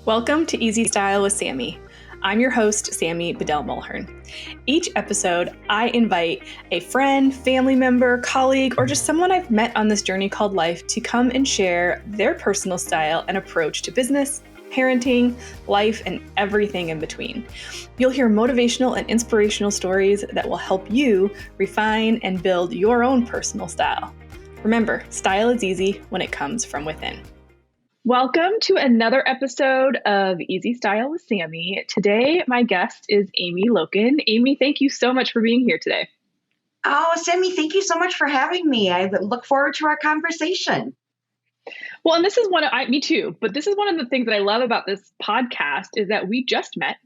Welcome to Easy Style with Sammy. I'm your host, Sammy Bedell-Mulhern. Each episode, I invite a friend, family member, colleague, or just someone I've met on this journey called life to come and share their personal style and approach to business, parenting, life, and everything in between. You'll hear motivational and inspirational stories that will help you refine and build your own personal style. Remember, style is easy when it comes from within. Welcome to another episode of Easy Style with Sammy. Today, my guest is Amy Lokken. Amy, thank you so much for being here today. Oh, Sammy, thank you so much for having me. I look forward to our conversation. Well, and this is me too, but this is one of the things that I love about this podcast is that we just met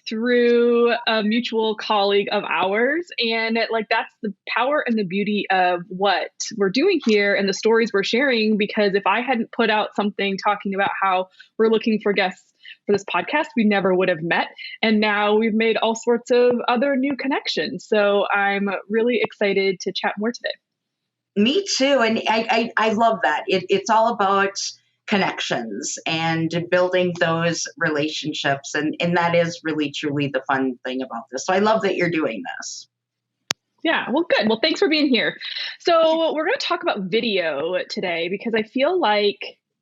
through a mutual colleague of ours. And that's the power and the beauty of what we're doing here and the stories we're sharing. Because if I hadn't put out something talking about how we're looking for guests for this podcast, we never would have met. And now we've made all sorts of other new connections. So I'm really excited to chat more today. Me too. And I love that. It's all about connections and building those relationships. And that is really, truly the fun thing about this. So I love that you're doing this. Yeah, well, good. Well, thanks for being here. So we're going to talk about video today because I feel like,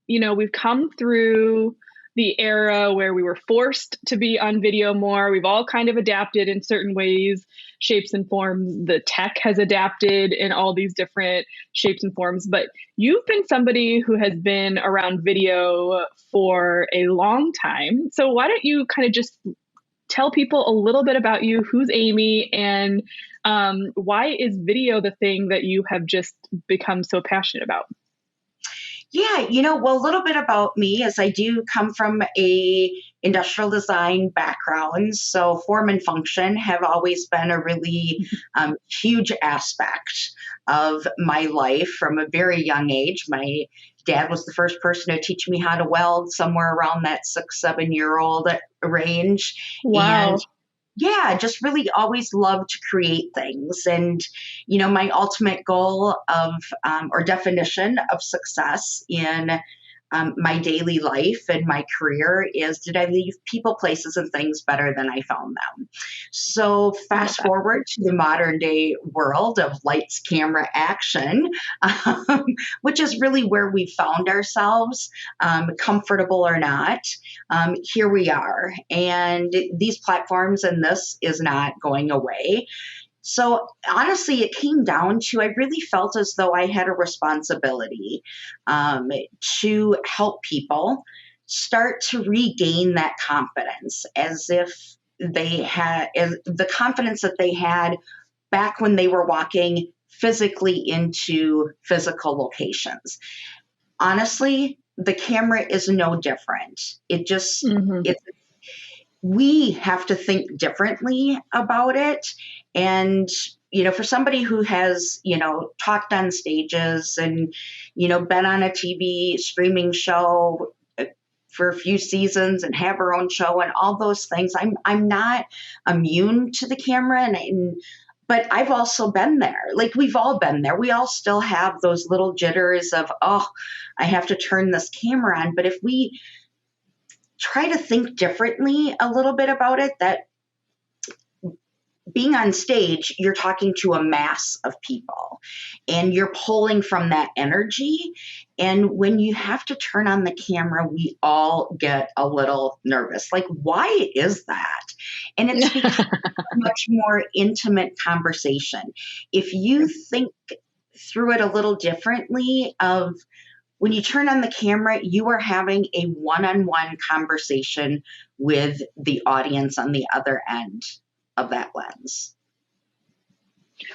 we've come through the era where we were forced to be on video more. We've all kind of adapted in certain ways, shapes and forms. The tech has adapted in all these different shapes and forms. But you've been somebody who has been around video for a long time. So why don't you kind of just tell people a little bit about you, who's Amy, and why is video the thing that you have just become so passionate about? Yeah, a little bit about me is I do come from a industrial design background. So form and function have always been a really huge aspect of my life from a very young age. My dad was the first person to teach me how to weld somewhere around that 6-7-year-old range. Wow. And yeah, just really always loved to create things. And, my ultimate goal of or definition of success in my daily life and my career is, did I leave people, places, and things better than I found them? So fast forward to the modern day world of lights, camera, action, which is really where we found ourselves, comfortable or not. Here we are. And these platforms and this is not going away. So honestly, it came down to, I really felt as though I had a responsibility to help people start to regain that confidence as if they had the confidence that they had back when they were walking physically into physical locations. Honestly, the camera is no different. It just, we have to think differently about it. And, for somebody who has, talked on stages and, been on a TV streaming show for a few seasons and have her own show and all those things, I'm not immune to the camera. But I've also been there. We've all been there. We all still have those little jitters of, I have to turn this camera on. But if we try to think differently a little bit about it, that being on stage, you're talking to a mass of people and you're pulling from that energy. And when you have to turn on the camera, we all get a little nervous. Why is that? And it's because it's a much more intimate conversation. If you think through it a little differently of, when you turn on the camera, you are having a one-on-one conversation with the audience on the other end of that lens.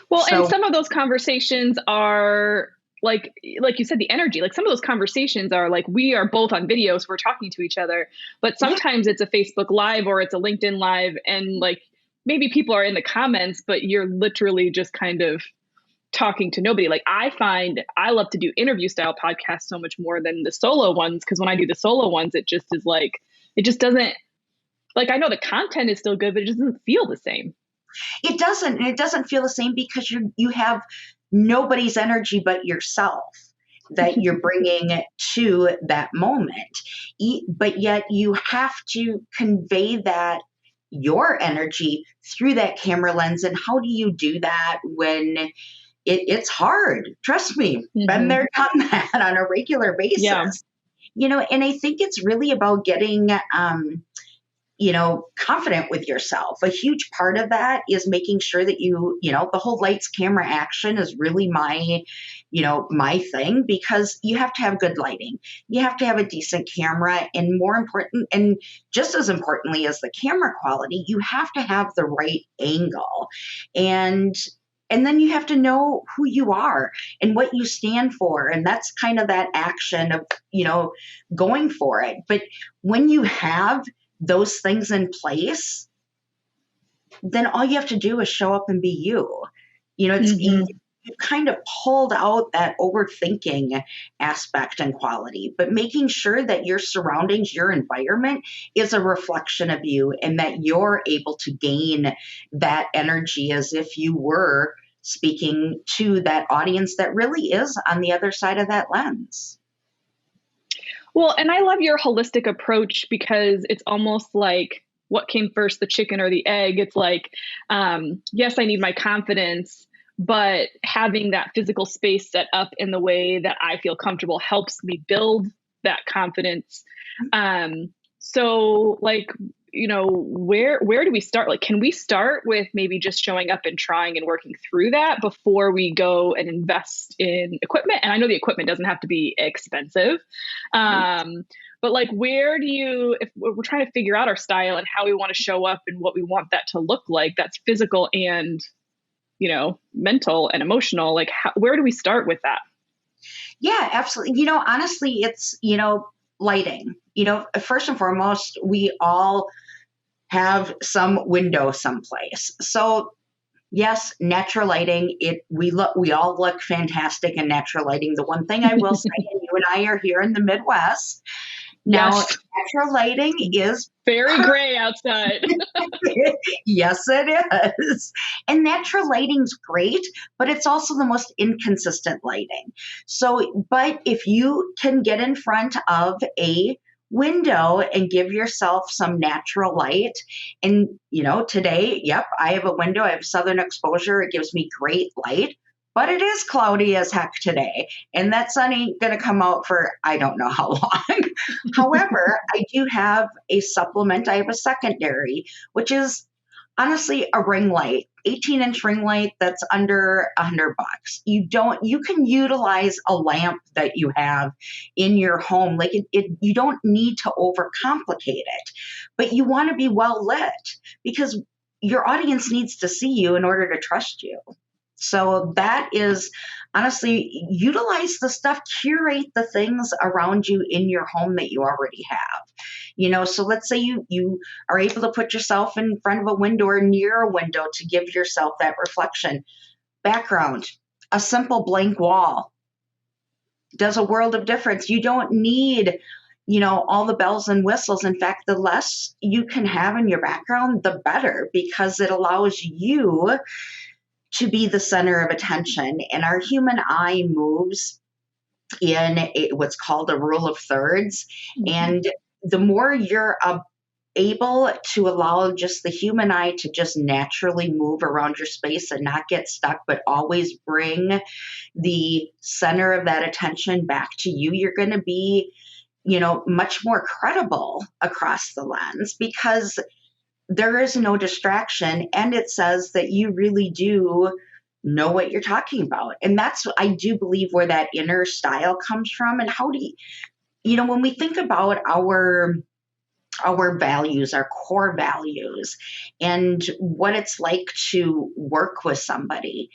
Well, and some of those conversations are like you said, the energy, some of those conversations are we are both on video, so we're talking to each other, but sometimes it's a Facebook Live or it's a LinkedIn Live and maybe people are in the comments, but you're literally just kind of talking to nobody. I find I love to do interview style podcasts so much more than the solo ones. Cause when I do the solo ones, it just is it just doesn't I know the content is still good, but it just doesn't feel the same. It doesn't. And it doesn't feel the same because you have nobody's energy but yourself. that you're bringing to that moment. But yet you have to convey that your energy through that camera lens. And how do you do that when it's hard? Trust me, been there, done that on a regular basis. Yeah. And I think it's really about getting, confident with yourself. A huge part of that is making sure that the whole lights, camera, action is really my thing, because you have to have good lighting. You have to have a decent camera, and more important, and just as importantly as the camera quality, you have to have the right angle. And then you have to know who you are and what you stand for. And that's kind of that action of, going for it. But when you have those things in place, then all you have to do is show up and be you. It's you kind of pulled out that overthinking aspect and quality, but making sure that your surroundings, your environment is a reflection of you, and that you're able to gain that energy as if you were speaking to that audience that really is on the other side of that lens. Well, and I love your holistic approach, because it's almost like, what came first, the chicken or the egg? It's like, yes, I need my confidence, but having that physical space set up in the way that I feel comfortable helps me build that confidence. So like, where do we start? Like, can we start with maybe just showing up and trying and working through that before we go and invest in equipment? And I know the equipment doesn't have to be expensive. But like, if we're trying to figure out our style and how we want to show up and what we want that to look like, that's physical and, mental and emotional, like where do we start with that? Yeah, absolutely. Honestly, it's, lighting. First and foremost, we all have some window someplace. So yes, natural lighting, we all look fantastic in natural lighting. The one thing I will say, and you and I are here in the Midwest, now natural lighting is very gray outside. Yes, it is. And natural lighting's great, but it's also the most inconsistent lighting. So, but if you can get in front of a window and give yourself some natural light, and today, yep, I have a window, I have southern exposure, it gives me great light. But it is cloudy as heck today, and that sun ain't going to come out for I don't know how long. However, I do have a supplement. I have a secondary, which is honestly a ring light, 18-inch ring light that's under $100. You can utilize a lamp that you have in your home. Like you don't need to overcomplicate it, but you want to be well lit, because your audience needs to see you in order to trust you. So that is honestly, utilize the stuff, curate the things around you in your home that you already have. So let's say you are able to put yourself in front of a window or near a window to give yourself that reflection. Background, a simple blank wall does a world of difference. You don't need all the bells and whistles. In fact, the less you can have in your background, the better, because it allows you to be the center of attention. And our human eye moves in what's called a rule of thirds. And the more you're able to allow just the human eye to just naturally move around your space and not get stuck, but always bring the center of that attention back to you, you're going to be, much more credible across the lens, because there is no distraction, and it says that you really do know what you're talking about. And that's, I do believe, where that inner style comes from. And how do you, when we think about our values, our core values, and what it's like to work with somebody,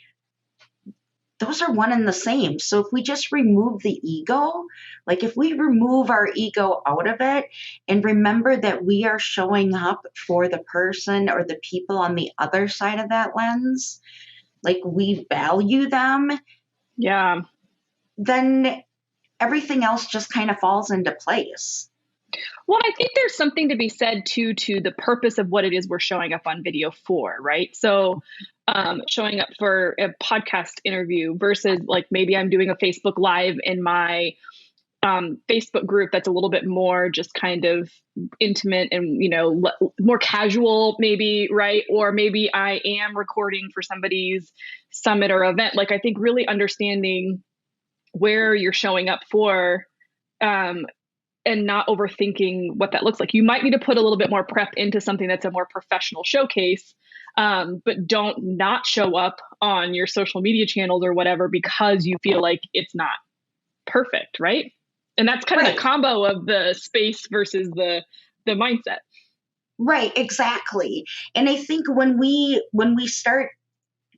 those are one and the same. So if we just remove the ego, like if we remove our ego out of it and remember that we are showing up for the person or the people on the other side of that lens, like we value them, yeah, then everything else just kind of falls into place. Well, I think there's something to be said too to the purpose of what it is we're showing up on video for, right? So, showing up for a podcast interview versus like maybe I'm doing a Facebook Live in my Facebook group that's a little bit more just kind of intimate and, more casual, maybe, right? Or maybe I am recording for somebody's summit or event. Like, I think really understanding where you're showing up for, and not overthinking what that looks like. You might need to put a little bit more prep into something that's a more professional showcase, but don't not show up on your social media channels or whatever because you feel like it's not perfect, right? And that's kind of the combo of the space versus the mindset. Right, exactly. And I think when we start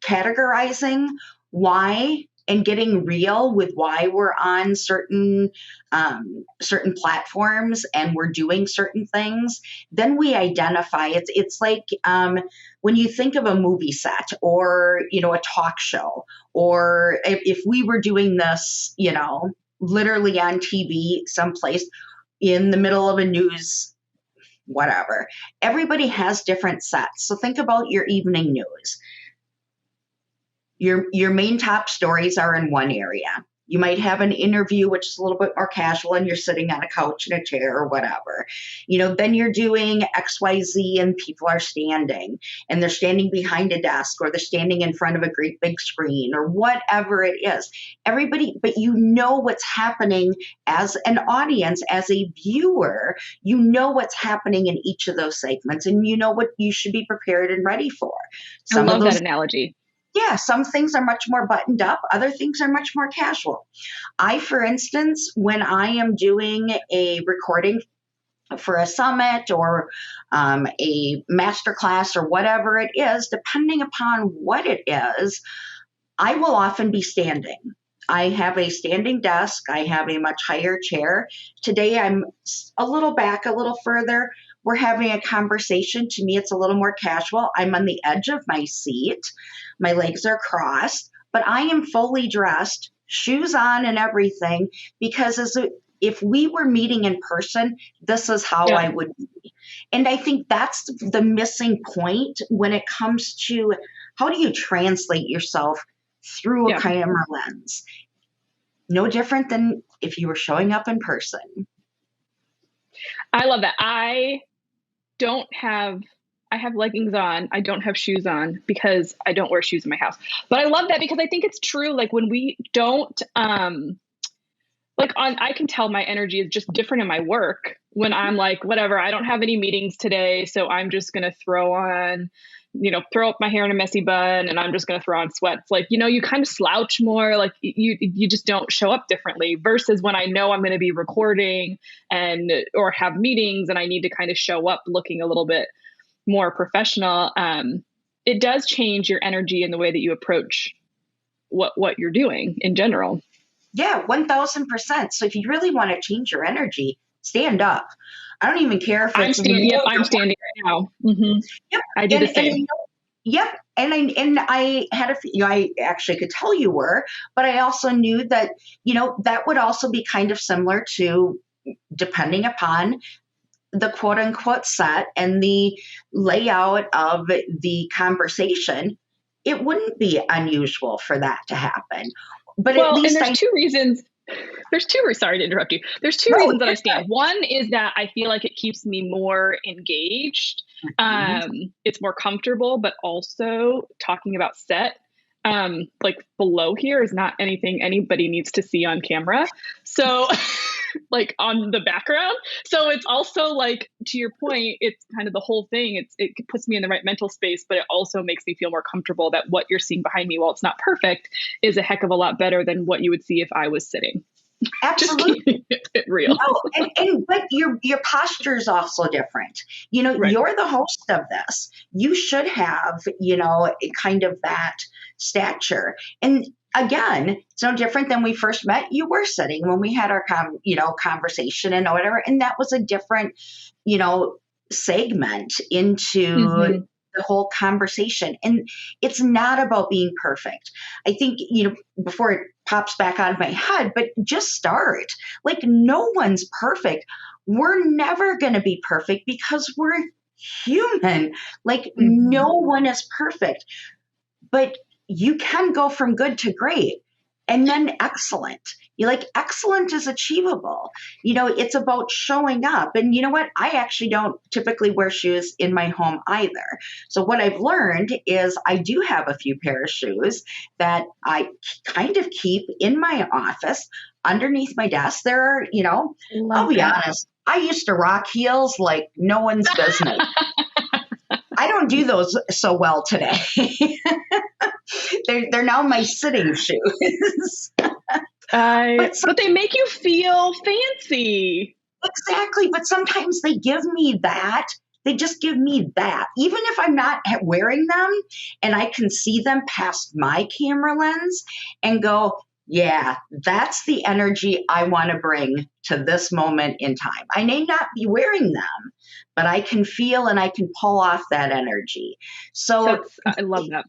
categorizing why and getting real with why we're on certain platforms and we're doing certain things, then we identify. It's like when you think of a movie set or a talk show, or if we were doing this, literally on TV someplace in the middle of a news whatever. Everybody has different sets. So think about your evening news. Your main top stories are in one area. You might have an interview, which is a little bit more casual, and you're sitting on a couch in a chair or whatever. Then you're doing XYZ and people are standing and they're standing behind a desk or they're standing in front of a great big screen or whatever it is. Everybody, but what's happening as an audience, as a viewer, what's happening in each of those segments and what you should be prepared and ready for. I love that analogy. Yeah, some things are much more buttoned up. Other things are much more casual. For instance, when I am doing a recording for a summit or a masterclass or whatever it is, depending upon what it is, I will often be standing. I have a standing desk. I have a much higher chair. Today, I'm a little back, a little further. We're having a conversation. To me, it's a little more casual. I'm on the edge of my seat. My legs are crossed, but I am fully dressed, shoes on and everything, because if we were meeting in person, this is how I would be. And I think that's the missing point when it comes to how do you translate yourself through a camera lens. No different than if you were showing up in person. I love that. I have leggings on. I don't have shoes on because I don't wear shoes in my house. But I love that because I think it's true. Like when we don't, I can tell my energy is just different in my work when I'm like, whatever, I don't have any meetings today. So I'm just going to throw up my hair in a messy bun and I'm just going to throw on sweats. Like, you kind of slouch more, like you just don't show up differently versus when I know I'm going to be recording or have meetings and I need to kind of show up looking a little bit more professional. It does change your energy and the way that you approach what you're doing in general. Yeah, 1000%. So if you really want to change your energy, stand up. I don't even care if I'm standing right now. Mm-hmm. Yep. I do the same. Yep. And I had I actually could tell you were, but I also knew that, that would also be kind of similar to, depending upon the quote unquote set and the layout of the conversation, it wouldn't be unusual for that to happen. But at least and there's two reasons. Sorry to interrupt you. There's two reasons that I stand. One is that I feel like it keeps me more engaged. It's more comfortable, but also talking about set, like below here is not anything anybody needs to see on camera. So like on the background. So it's also like, to your point, it's kind of the whole thing. It puts me in the right mental space, but it also makes me feel more comfortable that what you're seeing behind me, while it's not perfect, is a heck of a lot better than what you would see if I was sitting. Absolutely. Just real. But your posture is also different. Right. You're the host of this. You should have, kind of that stature. And again, it's no different than we first met. You were sitting when we had our conversation and whatever, and that was a different, segment into the whole conversation. And it's not about being perfect. I think, before it pops back out of my head, but just start. Like, no one's perfect. we're never going to be perfect because we're human. Like Mhm. no one is perfect, but you can go from good to great and then excellent. You like excellent is achievable. It's about showing up. And you know what? I actually don't typically wear shoes in my home either. So what I've learned is I do have a few pair of shoes that I kind of keep in my office underneath my desk. There are, I'll Love be that. honest, I used to rock heels like no one's business. I don't do those so well today. They're now my sitting shoes. But they make you feel fancy. Exactly. But sometimes they give me that. They just give me that. Even if I'm not wearing them and I can see them past my camera lens and go, yeah, that's the energy I want to bring to this moment in time. I may not be wearing them, but I can feel and I can pull off that energy. So I love that.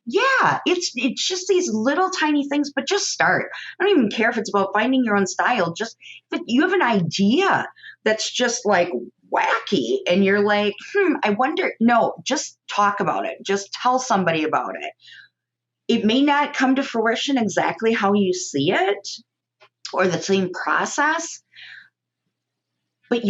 yeah, it's just these little tiny things, but just start. I don't even care if it's about finding your own style. Just if you have an idea that's just like wacky and you're like, I wonder, no, just talk about it. Just tell somebody about it. It may not come to fruition exactly how you see it or the same process, but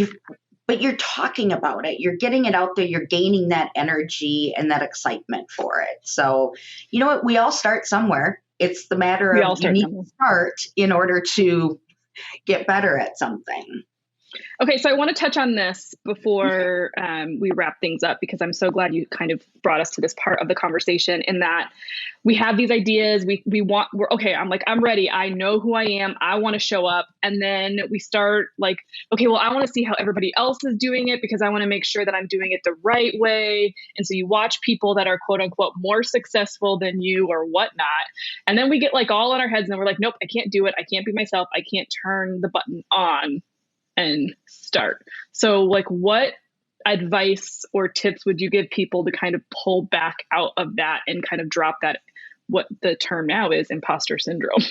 you're talking about it. You're getting it out there. You're gaining that energy and that excitement for it. So, you know what? We all start somewhere. It's the matter We of all you start need somewhere. to start in order to get better at something. Okay, so I want to touch on this before we wrap things up, because I'm so glad you kind of brought us to this part of the conversation, in that we have these ideas. We're okay. I'm like, I'm ready. I know who I am. I want to show up. And then we start like, okay, well, I want to see how everybody else is doing it because I want to make sure that I'm doing it the right way. And so you watch people that are quote unquote more successful than you or whatnot. And then we get like all in our heads and we're like, nope, I can't do it. I can't be myself. I can't turn the button on and start. So like what advice or tips would you give people to kind of pull back out of that and kind of drop that, what the term now is, imposter syndrome?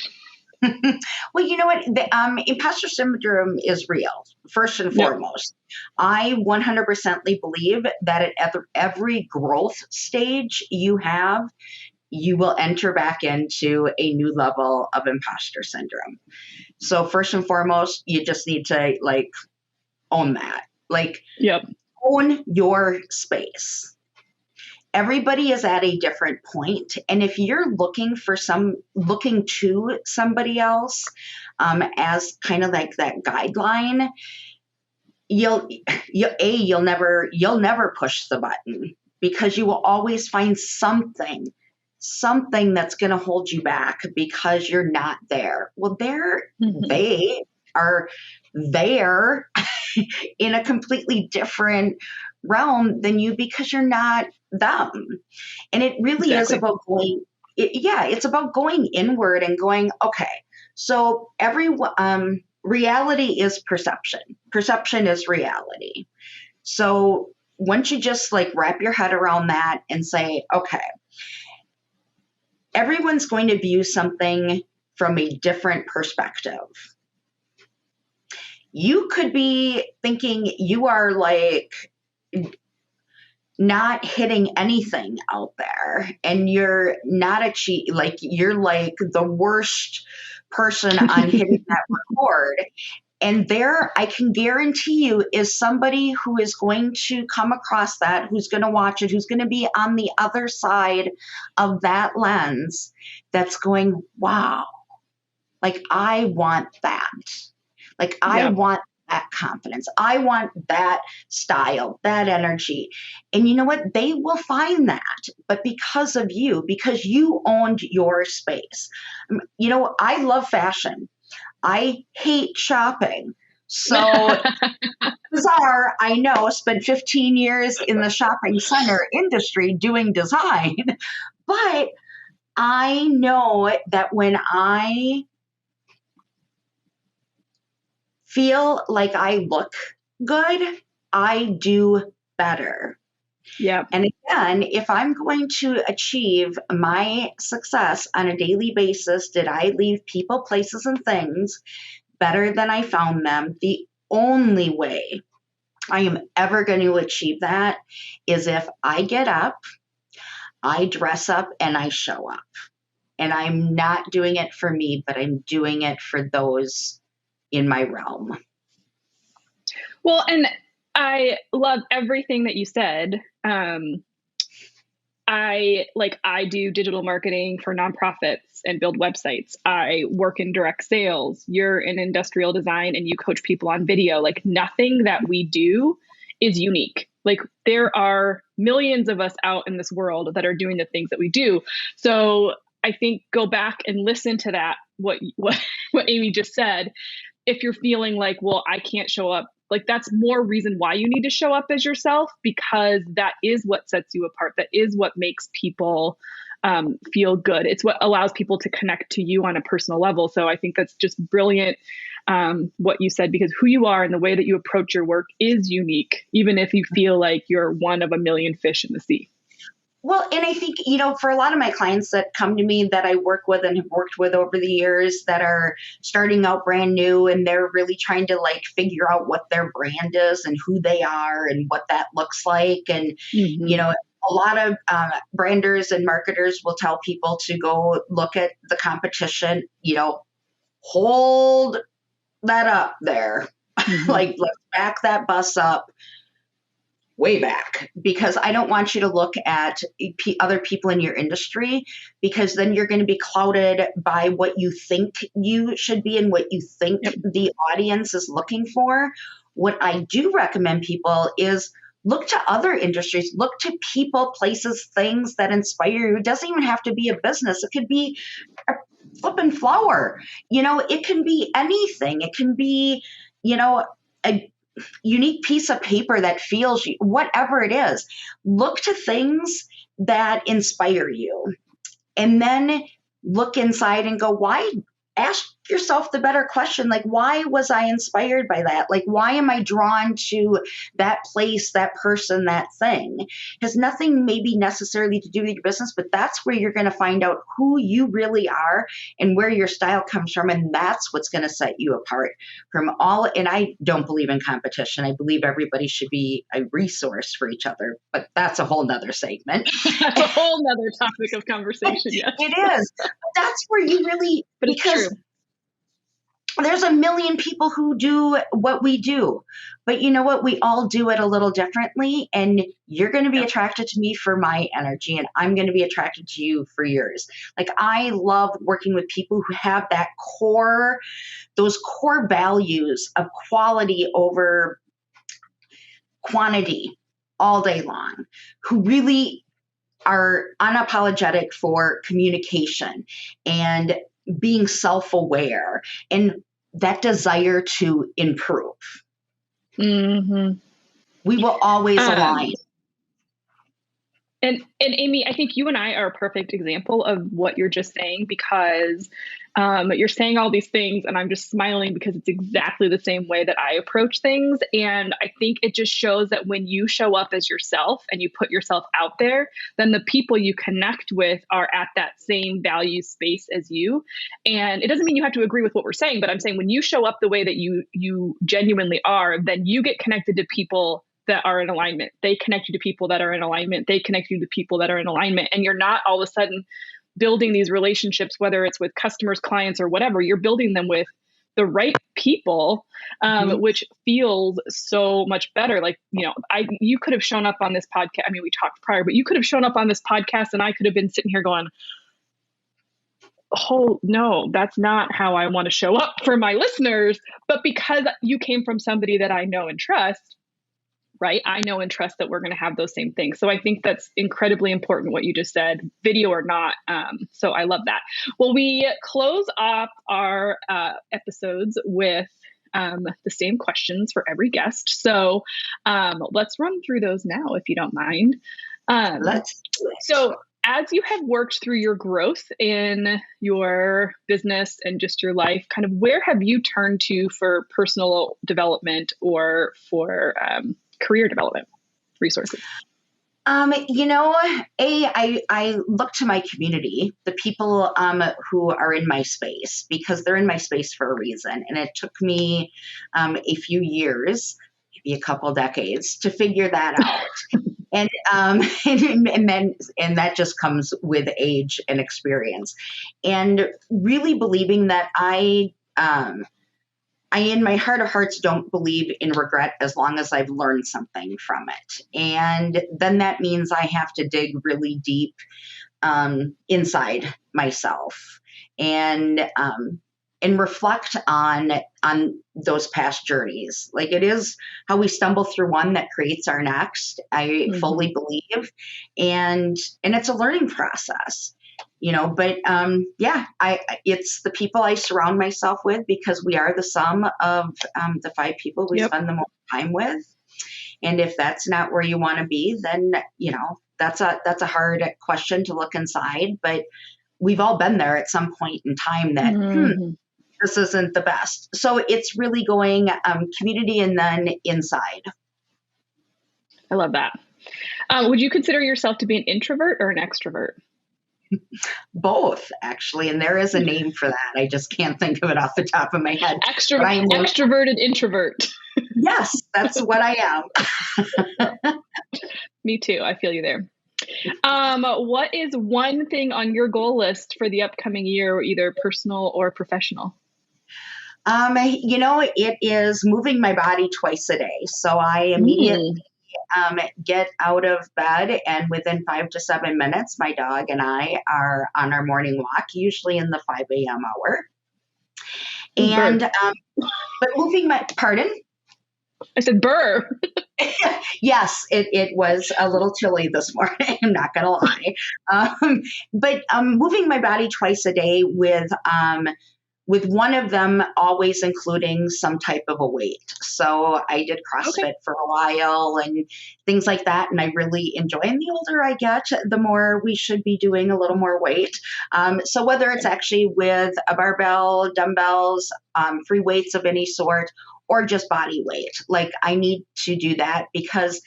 Well, you know what? The imposter syndrome is real, first and Yep. foremost. I 100% believe that at every growth stage you have, you will enter back into a new level of imposter syndrome. So first and foremost, you just need to like own that. Like Yep. own your space. Everybody is at a different point, and if you're looking to somebody else as kind of like that guideline, you'll never push the button because you will always find something that's going to hold you back because you're not there. Well, they are there in a completely different realm than you because you're not them. And it really is about it's about going inward and going, okay, so reality is perception. Perception is reality. So once you just like wrap your head around that and say, okay, everyone's going to view something from a different perspective. You could be thinking you are like not hitting anything out there and you're not you're like the worst person on hitting that record. And there, I can guarantee you, is somebody who is going to come across that, who's going to watch it, who's going to be on the other side of that lens that's going, wow, like I want that. Like I want that confidence. I want that style, that energy. And you know what? They will find that. But because of you, because you owned your space. You know, I love fashion. I hate shopping. So bizarre, I know, spent 15 years in the shopping center industry doing design. But I know that when I feel like I look good, I do better. Yeah. And again, if I'm going to achieve my success on a daily basis, did I leave people, places, and things better than I found them? The only way I am ever going to achieve that is if I get up, I dress up, and I show up. And I'm not doing it for me, but I'm doing it for those in my realm. Well, and I love everything that you said. I do digital marketing for nonprofits and build websites. I work in direct sales. You're in industrial design and you coach people on video. Like, nothing that we do is unique. Like, there are millions of us out in this world that are doing the things that we do. So I think go back and listen to that, what Amy just said. If you're feeling like, well, I can't show up, like, that's more reason why you need to show up as yourself, because that is what sets you apart. That is what makes people feel good. It's what allows people to connect to you on a personal level. So I think that's just brilliant, what you said, because who you are and the way that you approach your work is unique, even if you feel like you're one of a million fish in the sea. Well, and I think, for a lot of my clients that come to me that I work with and have worked with over the years that are starting out brand new, and they're really trying to figure out what their brand is and who they are and what that looks like. And, a lot of branders and marketers will tell people to go look at the competition, hold that up there, let's back that bus up way back, because I don't want you to look at other people in your industry, because then you're going to be clouded by what you think you should be and what you think the audience is looking for. What I do recommend people is look to other industries, look to people, places, things that inspire you. It doesn't even have to be a business. It could be a flipping flower. It can be anything. It can be, a unique piece of paper that feels you, whatever it is. Look to things that inspire you, and then look inside and go, why? Ask yourself the better question. Why was I inspired by that? Why am I drawn to that place, that person, that thing? It has nothing maybe necessarily to do with your business, but that's where you're going to find out who you really are and where your style comes from. And that's what's going to set you apart from all. And I don't believe in competition. I believe everybody should be a resource for each other, but that's a whole nother segment. That's a whole nother topic of conversation. Yes. It is. That's where you really, but it's because true. There's a million people who do what we do, but you know what? We all do it a little differently, and you're going to be attracted to me for my energy, and I'm going to be attracted to you for yours. I love working with people who have those core values of quality over quantity all day long, who really are unapologetic for communication and being self-aware and that desire to improve. Mm-hmm. We will always align. And Amy, I think you and I are a perfect example of what you're just saying, because you're saying all these things and I'm just smiling because it's exactly the same way that I approach things. And I think it just shows that when you show up as yourself and you put yourself out there, then the people you connect with are at that same value space as you. And it doesn't mean you have to agree with what we're saying, but I'm saying when you show up the way that you genuinely are, then you get connected to people that are in alignment. They connect you to people that are in alignment. They connect you to people that are in alignment. And you're not all of a sudden building these relationships, whether it's with customers, clients, or whatever. You're building them with the right people, which feels so much better. You could have shown up on this podcast. I mean, we talked prior, but you could have shown up on this podcast and I could have been sitting here going, oh, no, that's not how I want to show up for my listeners. But because you came from somebody that I know and trust, right? I know and trust that we're going to have those same things. So I think that's incredibly important, what you just said, video or not. So I love that. Well, we close off our episodes with the same questions for every guest. So let's run through those now, if you don't mind. Let's do it. So as you have worked through your growth in your business and just your life, kind of where have you turned to for personal development or for career development resources? I look to my community, the people who are in my space, because they're in my space for a reason. And it took me a few years, maybe a couple decades, to figure that out. And and that just comes with age and experience, and really believing that I, in my heart of hearts, don't believe in regret as long as I've learned something from it. And then that means I have to dig really deep inside myself and reflect on those past journeys. Like, it is how we stumble through one that creates our next. I fully believe, and it's a learning process. But it's the people I surround myself with, because we are the sum of the 5 people we spend the most time with. And if that's not where you want to be, then, that's a hard question to look inside. But we've all been there at some point in time that, this isn't the best. So it's really going community and then inside. I love that. Would you consider yourself to be an introvert or an extrovert? Both, actually, and there is a name for that. I just can't think of it off the top of my head. Extroverted introvert. Yes, that's what I am. Me too. I feel you there. What is one thing on your goal list for the upcoming year, either personal or professional? It is moving my body twice a day. So I immediately get out of bed, and within 5 to 7 minutes, my dog and I are on our morning walk, usually in the 5 a.m. hour. And, but moving pardon? I said burr. Yes, it was a little chilly this morning. I'm not going to lie. But moving my body twice a day with one of them always including some type of a weight. So I did CrossFit for a while and things like that. And I really enjoy, and the older I get, the more we should be doing a little more weight. So whether it's actually with a barbell, dumbbells, free weights of any sort, or just body weight, like, I need to do that because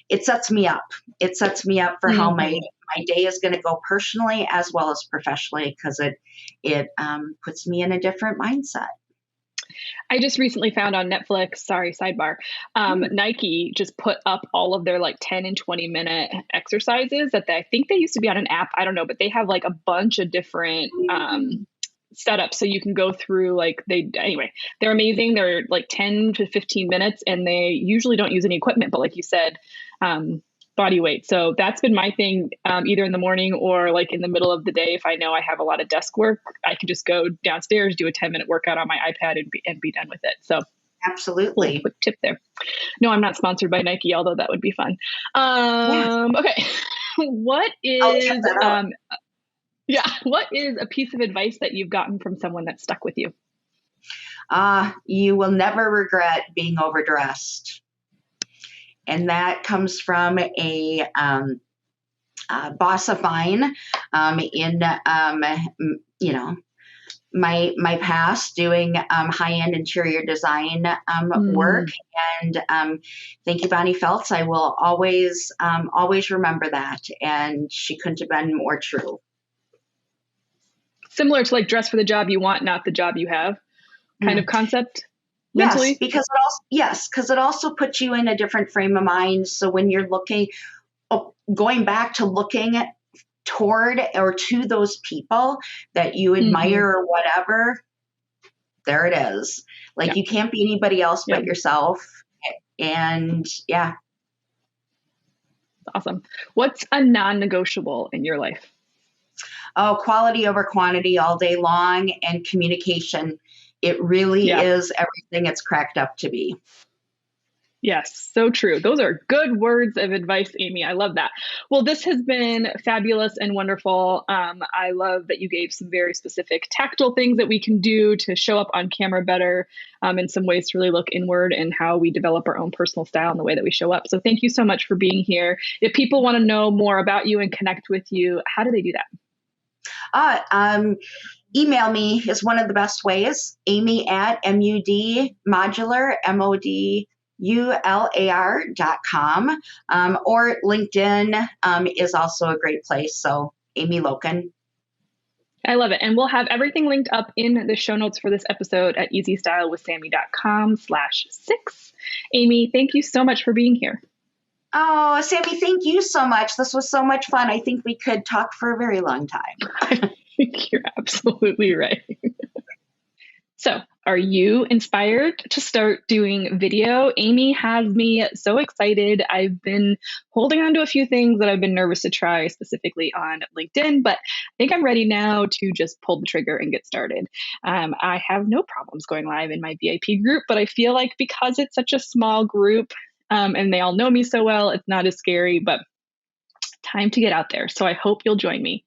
it sets me up. It sets me up for how my day is going to go personally as well as professionally, because it puts me in a different mindset. I just recently found on Netflix, sorry, sidebar, Nike just put up all of their like 10 and 20 minute exercises that I think they used to be on an app. I don't know, but they have like a bunch of different setups. So you can go through they're amazing. They're like 10 to 15 minutes, and they usually don't use any equipment, but like you said, body weight. So that's been my thing, either in the morning or like in the middle of the day. If I know I have a lot of desk work, I can just go downstairs, do a 10-minute workout on my iPad and be done with it. So absolutely. Quick tip there. No, I'm not sponsored by Nike, although that would be fun. Okay. What is a piece of advice that you've gotten from someone that stuck with you? You will never regret being overdressed. And that comes from a boss of mine in my past, doing high-end interior design work. And thank you, Bonnie Feltz. I will always remember that. And she couldn't have been more true. Similar to like dress for the job you want, not the job you have kind of concept. Mentally? Yes, because it also puts you in a different frame of mind. So when you're going back to looking toward or to those people that you admire or whatever, there it is. Like, you can't be anybody else but yourself. And awesome. What's a non-negotiable in your life? Oh, quality over quantity all day long, and communication. It really is everything it's cracked up to be. Yes, so true. Those are good words of advice, Amy. I love that. Well, this has been fabulous and wonderful. I love that you gave some very specific tactile things that we can do to show up on camera better, and some ways to really look inward and how we develop our own personal style and the way that we show up. So thank you so much for being here. If people want to know more about you and connect with you, how do they do that? Email me is one of the best ways. Amy at MUD Modular, ULAR.com, or LinkedIn is also a great place. So Amy Lokken. I love it. And we'll have everything linked up in the show notes for this episode at easystylewithsammy.com/6. Amy, thank you so much for being here. Oh, Sammy, thank you so much. This was so much fun. I think we could talk for a very long time. I think you're absolutely right. So, are you inspired to start doing video? Amy has me so excited. I've been holding on to a few things that I've been nervous to try, specifically on LinkedIn, but I think I'm ready now to just pull the trigger and get started. I have no problems going live in my VIP group, but I feel like because it's such a small group and they all know me so well, it's not as scary, but time to get out there. So I hope you'll join me.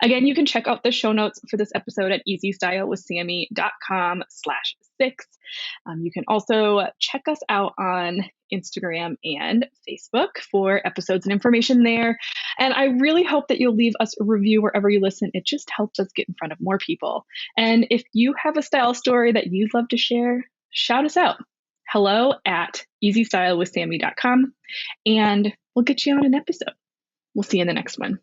Again, you can check out the show notes for this episode at easystylewithsammy.com/6. You can also check us out on Instagram and Facebook for episodes and information there. And I really hope that you'll leave us a review wherever you listen. It just helps us get in front of more people. And if you have a style story that you'd love to share, shout us out. hello@easystylewithsammy.com, and we'll get you on an episode. We'll see you in the next one.